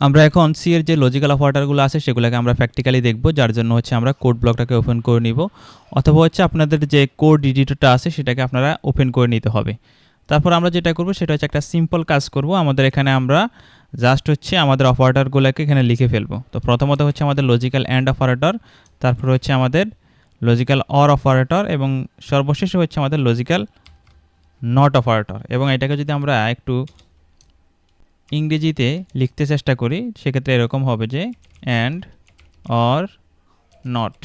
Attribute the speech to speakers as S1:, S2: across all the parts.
S1: আমরা এখন সি এর যে লজিক্যাল অপারেটরগুলো আছে সেগুলোকে আমরা প্র্যাকটিক্যালি দেখব, যার জন্য হচ্ছে আমরা কোড ব্লকটাকে ওপেন করে নিব, অথবা হচ্ছে আপনাদের যে কোড এডিটরটা আছে সেটাকে আপনারা ওপেন করে নিতে হবে। তারপর আমরা যেটা করব সেটা হচ্ছে একটা সিম্পল কাজ করব। আমাদের এখানে আমরা জাস্ট হচ্ছে আমাদের অপারেটরগুলোকে এখানে লিখে ফেলবো। তো প্রথমত হচ্ছে আমাদের লজিক্যাল অ্যান্ড অপারেটর, তারপর হচ্ছে আমাদের লজিক্যাল অর অপারেটর, এবং সর্বশেষে হচ্ছে আমাদের লজিক্যাল নট অপারেটর। এবং এটাকে যদি আমরা একটু ইংরেজিতে লিখতে চেষ্টা করি সেক্ষেত্রে এরকম হবে যে অ্যান্ড অর নট।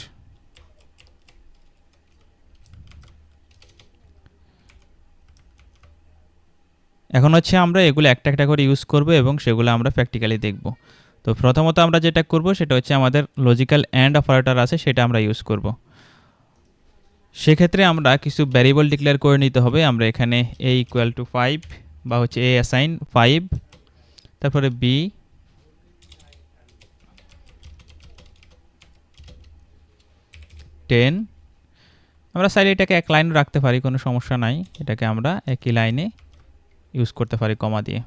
S1: এখন হচ্ছে আমরা এগুলো একটা একটা করে ইউজ করব এবং সেগুলো আমরা প্র্যাকটিক্যালি দেখব। তো প্রথমত আমরা যেটা করব সেটা হচ্ছে আমাদের লজিক্যাল অ্যান্ড অপারেটর আছে সেটা আমরা ইউজ করব। সেক্ষেত্রে আমরা কিছু ভ্যারিয়েবল ডিক্লেয়ার করে নিতে হবে। আমরা এখানে a ইকুয়াল টু 5 বা হচ্ছে a অ্যাসাইন 5, তারপরে b 10। আমরা চাইলে এটাকে এক লাইন রাখতে পারি, কোনো সমস্যা নাই। এটাকে আমরা একই লাইনে ইউজ করতে পারি কমা দিয়ে,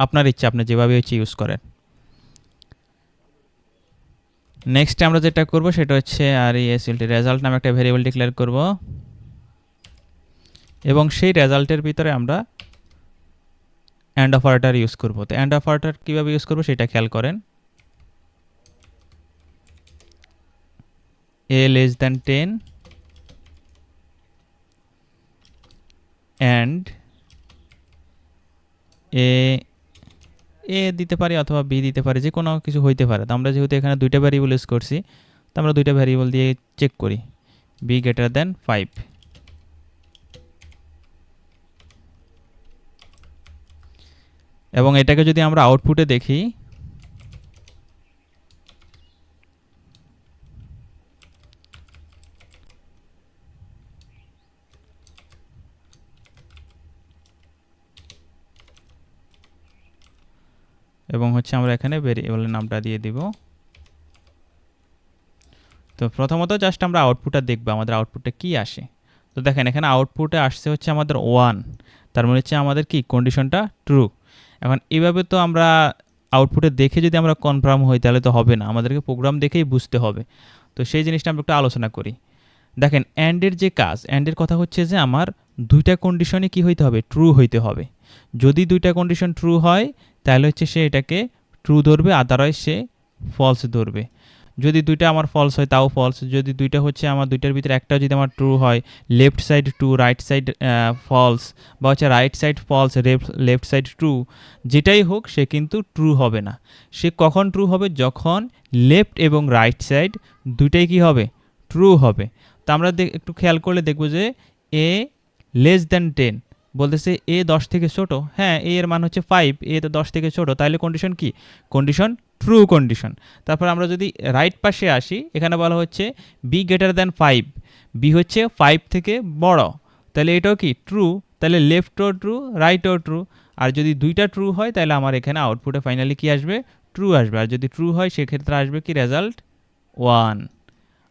S1: আপনার ইচ্ছা, আপনি যেভাবে হচ্ছে ইউজ করেন। নেক্সট আমরা যেটা করব সেটা হচ্ছে আর রেজাল্ট নামে একটা ভেরিয়েবল ডিক্লেয়ার করব, এবং সেই রেজাল্টের ভিতরে আমরা অ্যান্ড অপারেটর ইউজ করব। তো অ্যান্ড অপারেটর কীভাবে ইউজ করব সেটা খেয়াল করেন। a less than 10 and a দিতে পারি অথবা b দিতে পারি, যে কোনো কিছু হইতে পারে। তো আমরা যেহেতু এখানে দুইটা ভ্যারিয়েবল ইউজ করছি, তো আমরা দুইটা ভ্যারিয়েবল দিয়ে চেক করি b greater than 5। এবং এটাকে যদি আমরা আউটপুটে দেখি, এবং হচ্ছে আমরা এখানে ভেরিয়েবলের নামটা দিয়ে দিব। তো প্রথমত জাস্ট আমরা আউটপুটটা দেখব, আমাদের আউটপুটটা কি আসে। তো দেখেন এখানে আউটপুটে আসছে হচ্ছে আমাদের 1, তার মানে হচ্ছে আমাদের কি কন্ডিশনটা ট্রু। এখন এইভাবে তো আমরা আউটপুটে দেখে যদি আমরা কনফার্ম হই তাহলে তো হবে না, আমাদেরকে প্রোগ্রাম দেখেই বুঝতে হবে। তো সেই জিনিসটা আমরা একটু আলোচনা করি। দেখেন অ্যান্ডের যে কাজ, অ্যান্ডের কথা হচ্ছে যে আমার দুইটা কন্ডিশনে কি হইতে হবে, ট্রু হইতে হবে। যদি দুইটা কন্ডিশন ট্রু হয় তাহলে হচ্ছে সে এটাকে ট্রু ধরবে, আদারওয়াইজ সে ফলস ধরবে। যদি দুইটা আমার ফলস হয় তাও ফলস, যদি দুইটা হচ্ছে আমার দুইটার ভিতরে একটা যদি আমার ট্রু হয়, left side true right side false, বা হচ্ছে right side false left side true, যেটাই হোক সে কিন্তু ট্রু হবে না। সে কখন ট্রু হবে, যখন লেফট এবং রাইট সাইড দুইটাই কি হবে, ট্রু হবে। তো আমরা একটু খেয়াল করলে দেখব যে এ লেস দ্যান 10 বলতেছে এ 10 থেকে ছোট। হ্যাঁ, এ এর মান হচ্ছে 5, এ তো 10 থেকে ছোট, তাহলে কন্ডিশন কি, কন্ডিশন ট্রু কন্ডিশন। তারপর আমরা যদি রাইট পাশে আসি, এখানে বলা হচ্ছে বি গ্রেটার দ্যান 5, বি হচ্ছে 5 থেকে বড়, তাহলে এটাও কি ট্রু। তাহলে লেফটও ট্রু রাইটও ট্রু। আর যদি দুইটা ট্রু হয় তাহলে আমার এখানে আউটপুটে ফাইনালি কি আসবে, ট্রু আসবে। আর যদি ট্রু হয় সেক্ষেত্রে আসবে কি রেজাল্ট 1।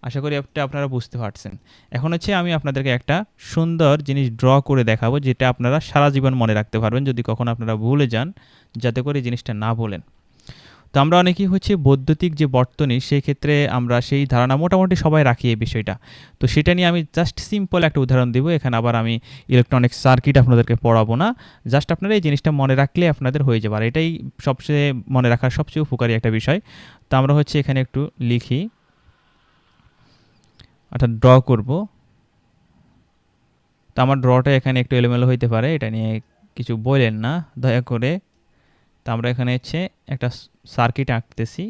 S1: আশা করি এটা আপনারা বুঝতে পারছেন। এখন হচ্ছে আমি আপনাদেরকে একটা সুন্দর জিনিস ড্র করে দেখাবো, যেটা আপনারা সারা জীবন মনে রাখতে পারবেন যদি কখনো আপনারা ভুলে যান, যাতে করে জিনিসটা না ভুলেন। তো আমরা অনেকেই হচ্ছে বৈদ্যুতিক যে বর্তনী, সেই ক্ষেত্রে আমরা সেই ধারণা মোটামুটি সবাই রাখি এই বিষয়টা। তো সেটা নিয়ে আমি জাস্ট সিম্পল একটা উদাহরণ দিব। এখানে আবার আমি ইলেকট্রনিক সার্কিট আপনাদেরকে পড়াবো না, জাস্ট আপনারা এই জিনিসটা মনে রাখলে আপনাদের হয়ে যাবে। আর এটাই সবচেয়ে মনে রাখার সবচেয়ে উপকারী একটা বিষয়। তো আমরা হচ্ছে এখানে একটু লিখি, অর্থাৎ ড্র করব। তো আমার ড্রটা এখানে একটু এলোমেলো হইতে পারে, এটা নিয়ে কিছু বলেন না দয়া করে। তো আমরা এখানে হচ্ছে একটা সার্কিট আঁকতেছি।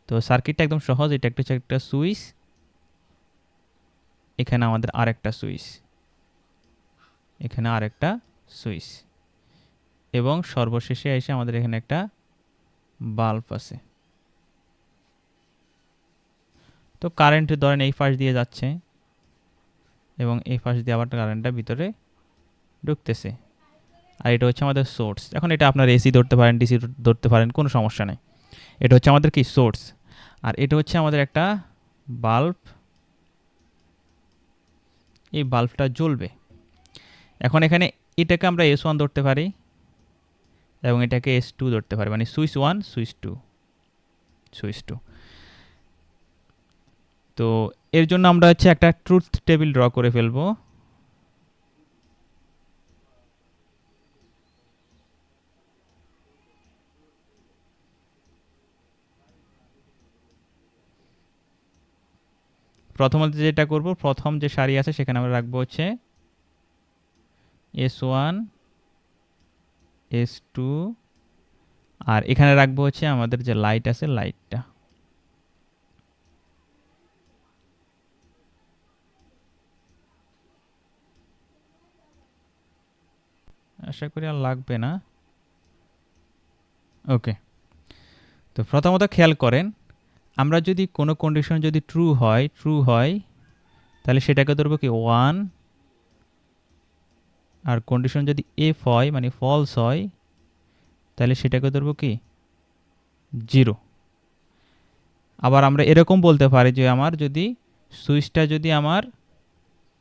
S1: তো সার্কিটটা একদম সহজ, এটা হচ্ছে একটা সুইচ, এখানে আমাদের আরেকটা সুইচ, এখানে আরেকটা সুইচ, এবং সর্বশেষে এসে আমাদের এখানে একটা বাল্ব আছে। তো কারেন্ট ধরেন এই পাশ দিয়ে যাচ্ছে এবং এই পাশ দিয়ে আবার কারেন্টটা ভিতরে ঢুকতেছে। আর এটা হচ্ছে আমাদের সোর্স। এখন এটা আপনার এসি ধরতে পারেন, ডিসি ধরতে পারেন, কোনো সমস্যা নেই। এটা হচ্ছে আমাদের কি সোর্স, আর এটা হচ্ছে আমাদের একটা বাল্ব। এই বাল্বটা জ্বলবে। এখন এখানে এটাকে আমরা S1 ধরতে পারি এবং এটাকে S2 ধরতে পারি, মানে সুইচ 1 সুইচ 2 সুইচ 2। তো এর জন্য আমরা হচ্ছে একটা ট্রুথ টেবিল ড্র করে ফেলবো। প্রথমত যেটা করব, প্রথম যে সারি আছে সেখানে আমরা রাখবো হচ্ছে S1 S2, আর এখানে রাখবো হচ্ছে আমাদের যে লাইট আছে লাইটটা। আশা করি আর লাগবে না। ওকে, তো প্রথমত খেয়াল করেন, আমরা যদি কোনো কন্ডিশন যদি ট্রু হয় তাহলে সেটাকে ধরবো কি 1, আর কন্ডিশন যদি এফ হয় মানে ফলস হয় তাহলে সেটাকে ধরবো কি 0। আবার আমরা এরকম বলতে পারি যে আমার যদি সুইচটা যদি আমার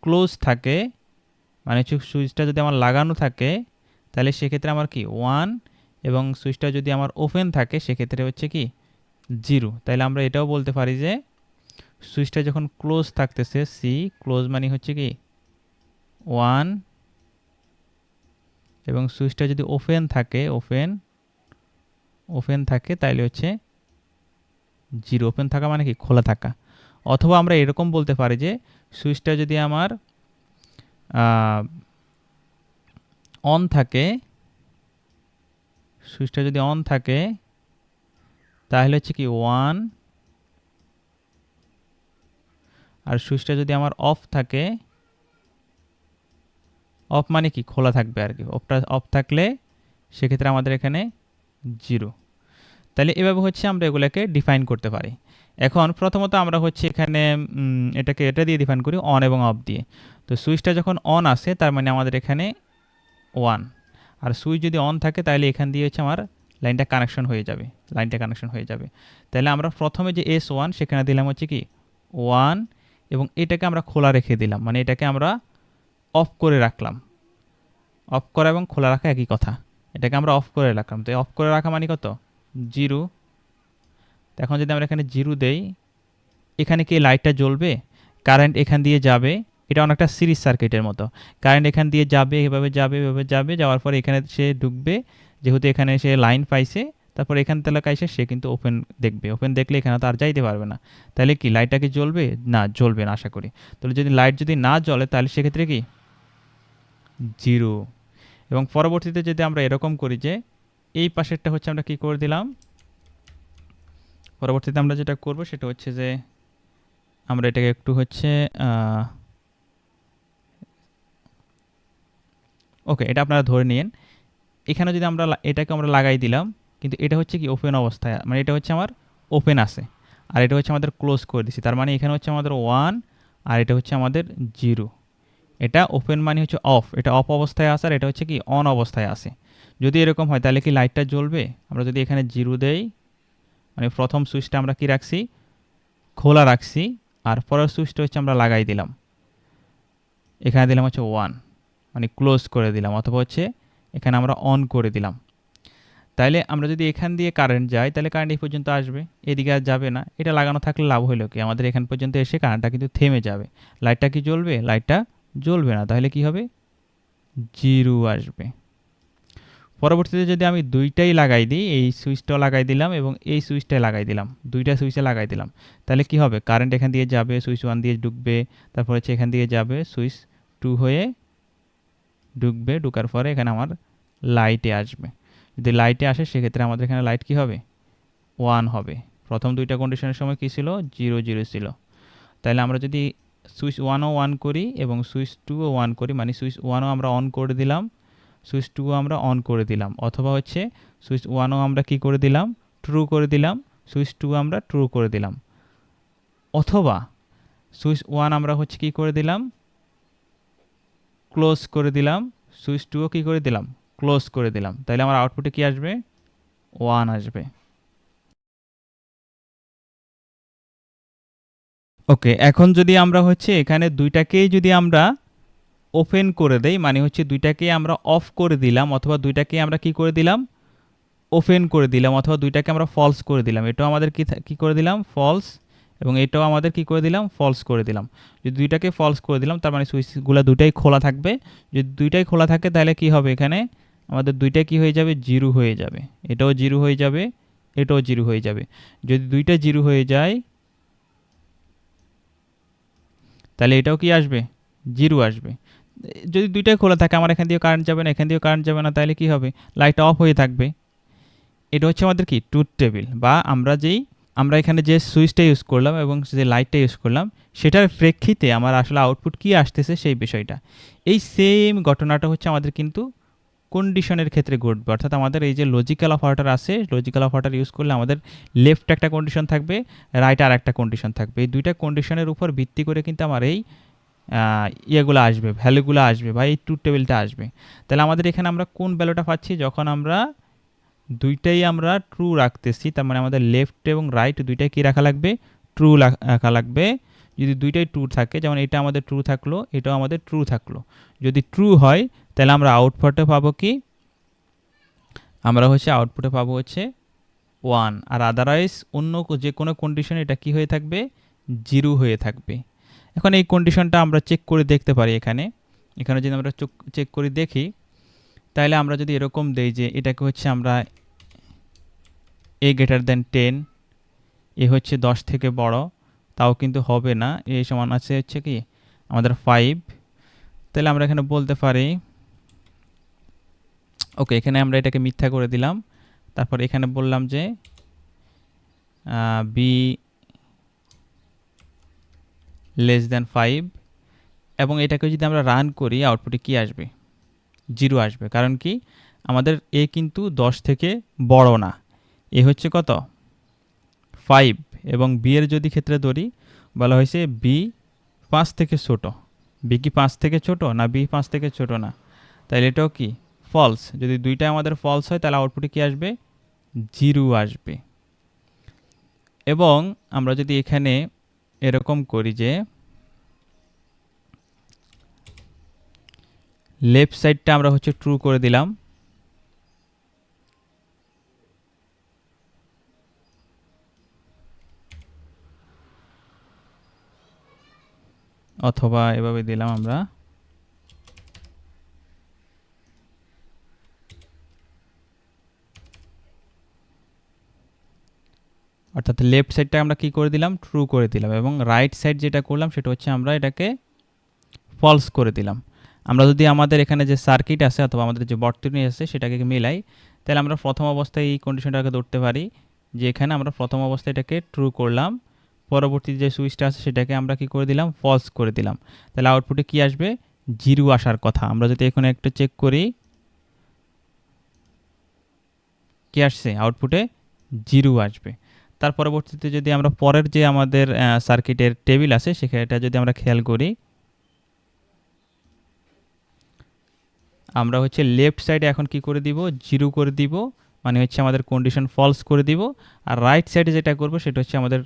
S1: ক্লোজ থাকে, মানে সুইচটা যদি আমার লাগানো থাকে তাহলে সেক্ষেত্রে আমার কি 1, এবং সুইচটা যদি আমার ওপেন থাকে সেক্ষেত্রে হচ্ছে কি 0। তাহলে আমরা এটাও বলতে পারি যে সুইচটা যখন ক্লোজ থাকতেছে, সি ক্লোজ মানে হচ্ছে কি 1, এবং সুইচটা যদি ওপেন থাকে ওপেন থাকে তাহলে হচ্ছে 0। ওপেন থাকা মানে কি খোলা থাকা। অথবা আমরা এরকম বলতে পারি যে সুইচটা যদি আমার অন থাকে, সুইচটা যদি অন থাকে তাহলে হচ্ছে কি 1, আর সুইচটা যদি আমার অফ থাকে, অফ মানে কি খোলা থাকবে আর কি, অফ থাকলে সেক্ষেত্রে আমাদের এখানে 0। তাহলে এভাবে হচ্ছে আমরা এগুলোকে ডিফাইন করতে পারি। এখন প্রথমত আমরা হচ্ছে এখানে এটা দিয়ে ডিফাইন করি অন এবং অফ দিয়ে। তো সুইচটা যখন অন আসে তার মানে আমাদের এখানে 1, আর সুইচ যদি অন থাকে তাহলে এখান দিয়ে হচ্ছে আমার লাইনটা কানেকশন হয়ে যাবে। তাহলে আমরা প্রথমে যে S1 সেখানে দিলাম হচ্ছে কি 1, এবং এটাকে আমরা খোলা রেখে দিলাম, মানে এটাকে আমরা অফ করে রাখলাম। অফ করা এবং খোলা রাখা একই কথা, এটাকে আমরা অফ করে রাখলাম। তো অফ করে রাখা মানে কত 0। এখন যদি আমরা এখানে 0 দেই, এখানে কি লাইটটা জ্বলবে? কারেন্ট এখান দিয়ে যাবে, এটা অনেকটা সিরিজ সার্কিটের মতো। কারেন্ট এখান দিয়ে যাবে, এভাবে যাওয়ার পরে এখানে সে ঢুকবে, যেহেতু এখানে সে লাইন পাইছে, তারপর এখান এলাকায় সে কিন্তু ওপেন দেখবে। ওপেন দেখলে এখানে তো আর যাইতে পারবে না। তাহলে কি লাইটটা কি জ্বলবে? না, জ্বলবে না আশা করি। তাহলে যদি লাইট যদি না জ্বলে তাহলে সেক্ষেত্রে কি 0। এবং পরবর্তীতে যদি আমরা এরকম করি যে এই পাশেরটা হচ্ছে আমরা কি করে দিলাম, পরবর্তীতে আমরা যেটা করব সেটা হচ্ছে যে আমরা এটাকে একটু হচ্ছে ওকে, এটা আপনারা ধরে নিন। এখানে যদি আমরা এটাকে আমরা লাগাই দিলাম, কিন্তু এটা হচ্ছে কি ওপেন অবস্থায়, মানে এটা হচ্ছে আমার ওপেন আছে, আর এটা হচ্ছে আমাদের ক্লোজ করে দিছি। তার মানে এখানে হচ্ছে আমাদের 1, আর এটা হচ্ছে আমাদের 0। এটা ওপেন মানে হচ্ছে অফ, এটা অফ অবস্থায় আছে, আর এটা হচ্ছে কি অন অবস্থায় আছে। যদি এরকম হয় তাহলে কি লাইটটা জ্বলবে? আমরা যদি এখানে 0 দেই, মানে প্রথম সুইচটা আমরা কি রাখছি খোলা রাখছি, আর পরের সুইচটা হচ্ছে আমরা লাগাই দিলাম, এখানে দিলাম হচ্ছে 1, মানে ক্লোজ করে দিলাম, অথবা হচ্ছে এখানে আমরা অন করে দিলাম। তাইলে আমরা যদি এখান দিয়ে কারেন্ট যাই তাহলে কারেন্ট এই পর্যন্ত আসবে, এদিকে আর যাবে না। এটা লাগানো থাকলে লাভ হলো কি, আমাদের এখান পর্যন্ত এসে কারেন্টটা কিন্তু থেমে যাবে। লাইটটা কি জ্বলবে? লাইটটা জ্বলবে না। তাহলে কি হবে 0 আসবে। পরবর্তীতে যদি আমি দুইটাই লাগাই দিই, এই সুইচটাও লাগাই দিলাম এবং এই সুইচটা লাগাই দিলাম, দুইটা সুইচে লাগাই দিলাম, তাহলে কি হবে? কারেন্ট এখান দিয়ে যাবে, সুইচ 1 দিয়ে ঢুকবে, তারপর হচ্ছে এখান দিয়ে যাবে, সুইচ 2 হয়ে ঢুকবে, ঢুকার পরে এখানে আমার লাইটে আসবে। যদি লাইটে আসে সেক্ষেত্রে আমাদের এখানে লাইট কি হবে 1 হবে। প্রথম দুইটা কন্ডিশনের সময় কি ছিল 0 0 ছিল। তাহলে আমরা যদি সুইচ 1ও 1 করি এবং সুইচ 2ও 1 করি, মানে সুইচ 1ও আমরা অন করে দিলাম, সুইচ 2ও আমরা অন করে দিলাম, অথবা হচ্ছে সুইচ 1ও আমরা কি করে দিলাম ট্রু করে দিলাম, সুইচ 2 আমরা ট্রু করে দিলাম, অথবা সুইচ 1 আমরা হচ্ছে কি করে দিলাম ক্লোজ করে দিলাম, সুইচ 2ও কি করে দিলাম ক্লোজ করে দিলাম। তাহলে আমার আউটপুটে কি আসবে 1 আসবে। ওকে, এখন যদি আমরা হচ্ছে এখানে দুইটাকেই যদি আমরা ওপেন করে দেই, মানে হচ্ছে দুইটাকে আমরা অফ করে দিলাম, অথবা দুইটাকে আমরা কি করে দিলাম ওপেন করে দিলাম অথবা দুইটাকে আমরা ফলস করে দিলাম, এটাও আমাদের কি করে দিলাম ফলস, এবং এটাও আমাদের কি করে দিলাম ফলস করে দিলাম। যদি দুইটাকে ফলস করে দিলাম তার মানে সুইচগুলো দুইটাই খোলা থাকবে। যদি দুইটাই খোলা থাকে তাহলে কি হবে, এখানে আমাদের দুইটাই কি হয়ে যাবে, জিরো হয়ে যাবে, এটাও জিরো হয়ে যাবে, এটাও জিরো হয়ে যাবে। যদি দুইটা জিরো হয়ে যায় তাহলে এটাও কি আসবে, জিরো আসবে। যদি দুইটাই খোলা থাকে, আমার এখান দিয়ে কারেন্ট যাবে না, এখান দিয়েও কারেন্ট যাবে না, তাহলে কি হবে, লাইটটা অফ হয়ে থাকবে। এটা হচ্ছে আমাদের কি ট্রুথ টেবিল, বা আমরা এখানে যে সুইচটা ইউজ করলাম এবং যে লাইটটা ইউজ করলাম সেটার প্রেক্ষিতে আমার আসলে আউটপুট কি আসতেছে সেই বিষয়টা। এই সেম ঘটনাটা হচ্ছে আমাদের কিন্তু কন্ডিশনের ক্ষেত্রে ঘটবে, অর্থাৎ আমাদের এই যে লজিক্যাল অপারেটর আছে, লজিক্যাল অপারেটর ইউজ করলে আমাদের লেফট একটা কন্ডিশন থাকবে, রাইট আর একটা কন্ডিশন থাকবে। এই দুইটা কন্ডিশনের উপর ভিত্তি করে কিন্তু আমার এই ইয়েগুলো আসবে, ভ্যালুগুলো আসবে বা এই ট্রুথ টেবিলটা আসবে। তাহলে আমাদের এখানে আমরা কোন ভ্যালুটা পাচ্ছি, যখন আমরা দুইটাই আমরা ট্রু রাখতেছি, তার মানে আমাদের লেফট এবং রাইট দুইটাই কি রাখা লাগবে, ট্রু রাখা লাগবে। যদি দুইটাই ট্রু থাকে, যেমন এটা আমাদের ট্রু থাকলো, এটাও আমাদের ট্রু থাকলো, যদি ট্রু হয় তাহলে আমরা আউটপুটে পাবো কি, আমরা হচ্ছে আউটপুটে পাবো হচ্ছে 1, আর আদারওয়াইজ অন্য যে কোনো কন্ডিশনে এটা কি হয়ে থাকবে, জিরো হয়ে থাকবে। এখন এই কন্ডিশনটা আমরা চেক করে দেখতে পারি, এখানে যদি আমরা চেক করে দেখি তাহলে আমরা যদি এরকম দেই যে এটাকে হচ্ছে আমরা a>10, এ হচ্ছে 10 থেকে বড়, তাও কিন্তু হবে না, এ সমান আছে হচ্ছে কি আমাদের 5, তাহলে আমরা এখানে বলতে পারি ওকে, এখানে আমরা এটাকে মিথ্যা করে দিলাম। তারপর এখানে বললাম যে বি <5, এবং এটাকে যদি আমরা রান করি আউটপুটে কি আসবে, জিরো আসবে। কারণ কি, আমাদের এ কিন্তু 10 থেকে বড় না, এ হচ্ছে কত 5, এবং বি এর যদি ক্ষেত্রে ধরি বলা হয়েছে বি 5 থেকে ছোট, বি কি 5 থেকে ছোট না, বি 5 থেকে ছোট না, তাহলে এটাও কি ফলস। যদি দুইটাই আমাদের ফলস হয় তাহলে আউটপুটে কি আসবে, জিরো আসবে। এবং আমরা যদি এখানে এরকম করি যে লেফট সাইডটা আমরা হচ্ছে ট্রু করে দিলাম, অথবা এভাবে দিলাম আমরা, অর্থাৎ লেফট সাইডটা আমরা কি করে দিলাম, ট্রু করে দিলাম, এবং রাইট সাইড যেটা করলাম সেটা হচ্ছে আমরা এটাকে ফলস করে দিলাম। আমরা যদি আমাদের এখানে যে সার্কিট আছে অথবা আমাদের যে বর্তনী আছে সেটাকে মিলাই, তাহলে আমরা প্রথম অবস্থায় এই কন্ডিশনটাকে ধরতে পারি যে এখানে আমরা প্রথম অবস্থায় এটাকে ট্রু করলাম, পরবর্তী যে সুইচটা আছে সেটাকে আমরা কি করে দিলাম, ফলস করে দিলাম, তাহলে আউটপুটে কি আসবে, জিরো আসার কথা। আমরা যদি এখানে একটা চেক করি কি আসছে, আউটপুটে জিরো আসবে। তার পরবর্তীতে যদি আমরা পরের যে আমাদের সার্কিটের টেবিল আছে সেটা যদি আমরা খেয়াল করি, আমরা হচ্ছে লেফট সাইডে এখন কি করে দিব, জিরো করে দিব, মানে হচ্ছে আমাদের কন্ডিশন ফলস করে দিব, আর রাইট সাইডে যেটা করব সেটা হচ্ছে আমাদের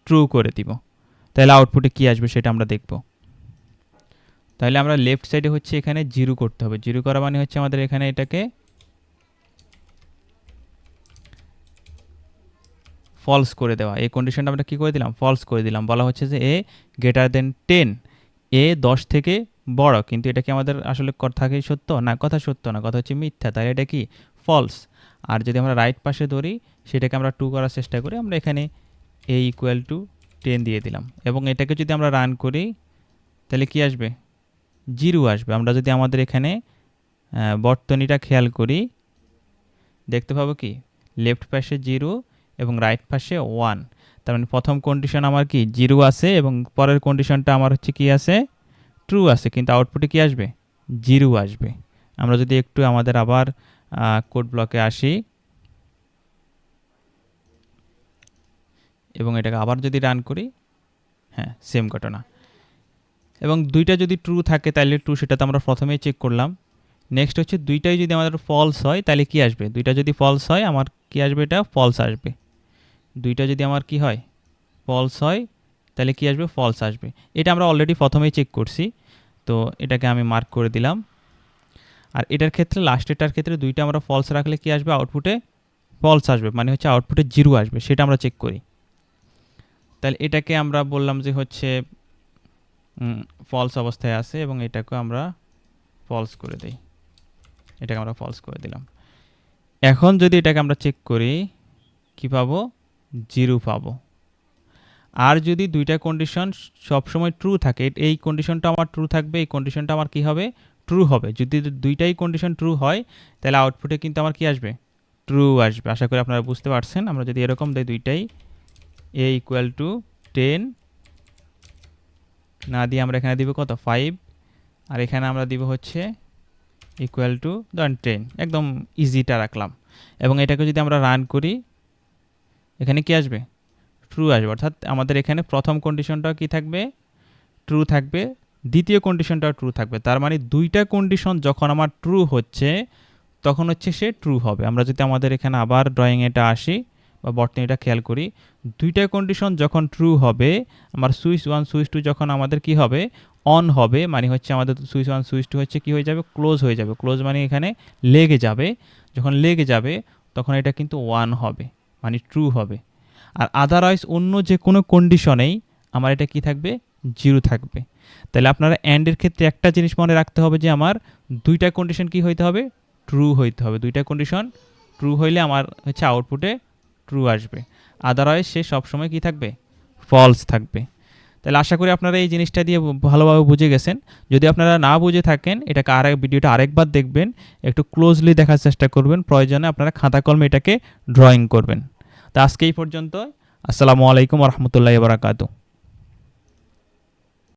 S1: ট্রু করে দিব। তাহলে আউটপুটে কি আসবে সেটা আমরা দেখব। তাহলে আমরা লেফট সাইডে হচ্ছে এখানে জিরো করতে হবে, জিরো করা মানে হচ্ছে আমাদের এখানে এটাকে ফলস করে দেওয়া, এই কন্ডিশনটা আমরা কি করে দিলাম, ফলস করে দিলাম। বলা হচ্ছে যে a>10, এ 10 থেকে বড়, কিন্তু এটা কি আমাদের আসলে কথা কি সত্য না, কথা সত্য না, কথা হচ্ছে মিথ্যা, তাহলে এটা কি ফলস। আর যদি আমরা রাইট পাশে ধরি সেটাকে আমরা টু করার চেষ্টা করি, আমরা এখানে a=10 দিয়ে দিলাম, এবং এটাকে যদি আমরা রান করি তাহলে কি আসবে, জিরো আসবে। আমরা যদি আমাদের এখানে বর্তনীটা খেয়াল করি দেখতে পাবো কি লেফট পাশে জিরো এবং রাইট পাশে 1, তার মানে প্রথম কন্ডিশন আমার কি জিরো আছে এবং পরের কন্ডিশনটা আমার হচ্ছে কি আছে, ট্রু আছে, কিন্তু আউটপুটে কি আসবে, জিরো আসবে। আমরা যদি একটু আমাদের আবার কোড ব্লকে আসি এবং এটাকে আবার যদি রান করি, হ্যাঁ সেম ঘটনা। এবং দুইটা যদি ট্রু থাকে তাহলে ট্রু, সেটা তো আমরা প্রথমেই চেক করলাম। নেক্সট হচ্ছে দুইটাই যদি আমাদের ফলস হয় তাহলে কি আসবে, দুইটা যদি ফলস হয় আমার কি আসবে, এটা ফলস আসবে। দুইটা যদি আমার কি হয়, ফলস হয়, তাহলে কি আসবে, ফলস আসবে। এটা আমরা অলরেডি প্রথমেই চেক করছি, তো এটাকে আমি মার্ক করে দিলাম। আর এটার ক্ষেত্রে লাস্টেরটার ক্ষেত্রে দুইটা আমরা ফলস রাখলে কি আসবে, আউটপুটে ফলস আসবে, মানে হচ্ছে আউটপুটে 0 আসবে, সেটা আমরা চেক করি। তাহলে এটাকে আমরা বললাম যে হচ্ছে ফলস অবস্থায় আছে এবং এটাকে আমরা ফলস করে দিই, এটাকে আমরা ফলস করে দিলাম। এখন যদি এটাকে আমরা চেক করি কি পাবো, 0 পাবো। আর যদি দুইটা কন্ডিশন সবসময় ট্রু থাকে, এই কন্ডিশনটা আমার ট্রু থাকবে, এই কন্ডিশনটা আমার কি হবে, ট্রু হবে। যদি দুইটাই কন্ডিশন ট্রু হয় তাহলে আউটপুটে কিন্তু আমার কি আসবে, ট্রু আসবে। আশা করি আপনারা বুঝতে পারছেন। আমরা যদি এরকম দেই দুইটাই a ইকুয়াল টু 10 না দিয়ে আমরা এখানে দিব কত 5, আর এখানে আমরা দিব হচ্ছে ইকুয়াল টু ধরেন 10, একদম ইজিটা রাখলাম। এবং এটাকে যদি আমরা রান করি এখানে কি আসবে, ট্রু আসবে। অর্থাৎ আমাদের এখানে প্রথম কন্ডিশনটাও কি থাকবে, ট্রু থাকবে, দ্বিতীয় কন্ডিশনটাও ট্রু থাকবে। তার মানে দুইটা কন্ডিশন যখন আমার ট্রু হচ্ছে তখন হচ্ছে সে ট্রু হবে। আমরা যদি আমাদের এখানে আবার ড্রয়িং এটা আসি বা বর্তনীটা খেয়াল করি, দুইটা কন্ডিশন যখন ট্রু হবে, আমার সুইচ 1 সুইচ 2 যখন আমাদের কি হবে, অন হবে, মানে হচ্ছে আমাদের সুইচ 1 সুইচ 2 হচ্ছে কি হয়ে যাবে, ক্লোজ হয়ে যাবে। ক্লোজ মানে এখানে লেগে যাবে, যখন লেগে যাবে তখন এটা কিন্তু 1 হবে, মানে ট্রু হবে। আর আদারওয়াইজ অন্য যে কোনো কন্ডিশনেই আমার এটা কি থাকবে, 0 থাকবে। তাহলে আপনারা অ্যান্ডের ক্ষেত্রে একটা জিনিস মনে রাখতে হবে যে আমার দুইটা কন্ডিশন কি হইতে হবে, ট্রু হইতে হবে। দুইটা কন্ডিশন ট্রু হইলে আমার হচ্ছে আউটপুটে ট্রু আসবে, আদারওয়াইজ সে সবসময় কি থাকবে, ফলস থাকবে। তাহলে আশা করি আপনারা এই জিনিসটা দিয়ে ভালোভাবে বুঝে গেছেন। যদি আপনারা না বুঝে থাকেন এটাকে ভিডিওটা আরেকবার দেখবেন, একটু ক্লোজলি দেখার চেষ্টা করবেন, প্রয়োজনে আপনারা খাতা কলমে এটাকে ড্রয়িং করবেন। তো আজকে এই পর্যন্ত। আসসালামু আলাইকুম ওয়া রাহমাতুল্লাহি ওয়া বারাকাতুহু।